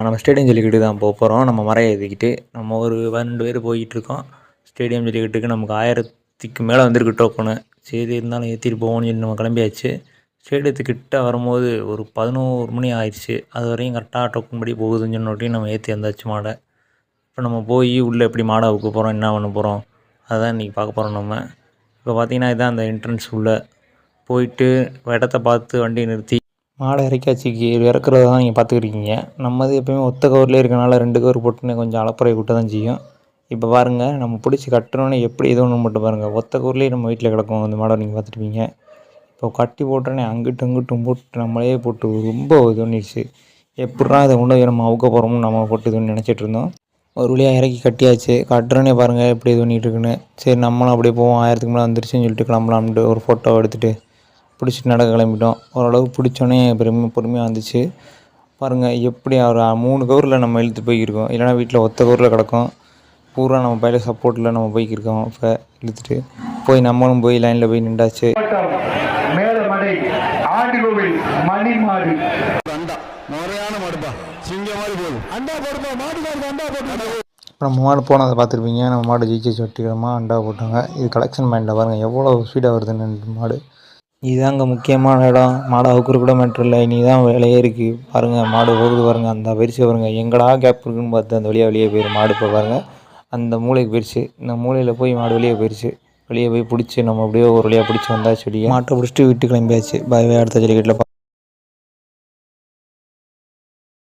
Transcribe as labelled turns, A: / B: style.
A: நம்ம ஸ்டேடியம் ஜல்லிக்கட்டு தான் போகிறோம். நம்ம மரம் ஏற்றிக்கிட்டு நம்ம ஒரு 12 பேர் போய்கிட்டுருக்கோம். ஸ்டேடியம் ஜல்லிக்கட்டுக்கு நமக்கு 1000க்கு மேலே வந்திருக்கு டோக்கனு. சரி இருந்தாலும் ஏற்றிட்டு போவோம்னு சொல்லி நம்ம கிளம்பியாச்சு. ஸ்டேடியத்துக்கிட்ட வரும்போது ஒரு 11 மணி ஆயிடுச்சு. அது வரையும் கரெக்டாக டோக்கன் படி போகுதுன்னு சொன்னோட்டியும் நம்ம ஏற்றி வந்தாச்சு மாடை. இப்போ நம்ம போய் உள்ளே எப்படி மாடை அவுக்க போகிறோம், என்ன பண்ண போகிறோம், அதுதான் இன்றைக்கி பார்க்க போகிறோம் நம்ம. இப்போ பார்த்தீங்கன்னா இதுதான் அந்த என்ட்ரன்ஸ் உள்ளே போயிட்டு இடத்த பார்த்து வண்டியை நிறுத்தி மாடை இறக்காச்சிக்கு இறக்குறத தான் நீங்கள் பார்த்துக்கிருக்கீங்க. நம்மது எப்போயுமே ஒத்த கவர்லேயே இருக்கனால 2 கவர் போட்டுன்னு கொஞ்சம் அலப்பறை விட்ட தான் செய்யும். இப்போ பாருங்கள் நம்ம பிடிச்சி கட்டுறோன்னே எப்படி ஏதோ ஒன்று மட்டும் பாருங்கள். ஒத்த கவர்லேயே நம்ம வீட்டில் கிடக்கும் அந்த மாடை நீங்கள் பார்த்துருப்பீங்க. இப்போ கட்டி போட்டோன்னே அங்கிட்டும் இங்கிட்டும் போட்டு நம்மளே போட்டு ரொம்ப இது பண்ணிடுச்சு. எப்பட்றா இதை கொண்டு போய் நம்ம அவுக்க போகிறோம்னு நம்ம போட்டு இதுன்னு நினச்சிட்டு இருந்தோம். ஒரு வழியாக இறக்கி கட்டியாச்சு. கட்டுறோன்னே பாருங்கள் எப்படி இது பண்ணிகிட்டு இருக்குன்னு. சரி நம்மளும் அப்படியே போவோம், 1000க்கு மேலே வந்துருச்சுன்னு சொல்லிட்டு கிளம்பலாம்ட்டு ஒரு ஃபோட்டோ எடுத்துகிட்டு பிடிச்சிட்டு நடக்க கிளம்பிட்டோம். ஓரளவு பிடிச்சோன்னே பொறுமையாக வந்துச்சு. பாருங்கள் எப்படி ஒரு 3 கவரில் நம்ம இழுத்து போய்க்கிருக்கோம். இல்லைனா வீட்டில் ஒத்த கவரில் கிடக்கும். பூரா நம்ம பயில சப்போர்ட்டில் நம்ம போய்க்கிருக்கோம். இப்போ இழுத்துட்டு போய் நம்மளும் போய் லைனில் போய் நின்றாச்சு. நம்ம மாடு போனதை பார்த்துருப்பீங்க. நம்ம மாடு ஜெயிச்சு வெட்டிக்கிறோமா அண்டா போட்டாங்க. இது கலெக்ஷன் மைண்டில் பாருங்கள் எவ்வளோ ஸ்பீடாக வருதுன்னு மாடு. இதுதாங்க முக்கியமான இடம். மாடை அவுக்குற கூட மேட்ரு இல்லை, இனி தான் வேலையே இருக்குது. பாருங்கள் மாடு போகுது பாருங்கள், அந்த பரிசு பாருங்கள். எங்கடா கேப் இருக்குன்னு பார்த்து அந்த வழியாக வெளியே போயிடும் மாடு. இப்போ பாருங்கள் அந்த மூளைக்கு போயிடுச்சு. இந்த மூலையில் போய் மாடு வெளியே போயிடுச்சு. வெளியே போய் பிடிச்சி நம்ம அப்படியே ஒரு வழியாக பிடிச்சி வந்தாச்சு. மாட்டை பிடிச்சிட்டு வீட்டுக்கு கிளம்பியாச்சு. பாய் அடுத்த ஜல்லிக்கட்டில்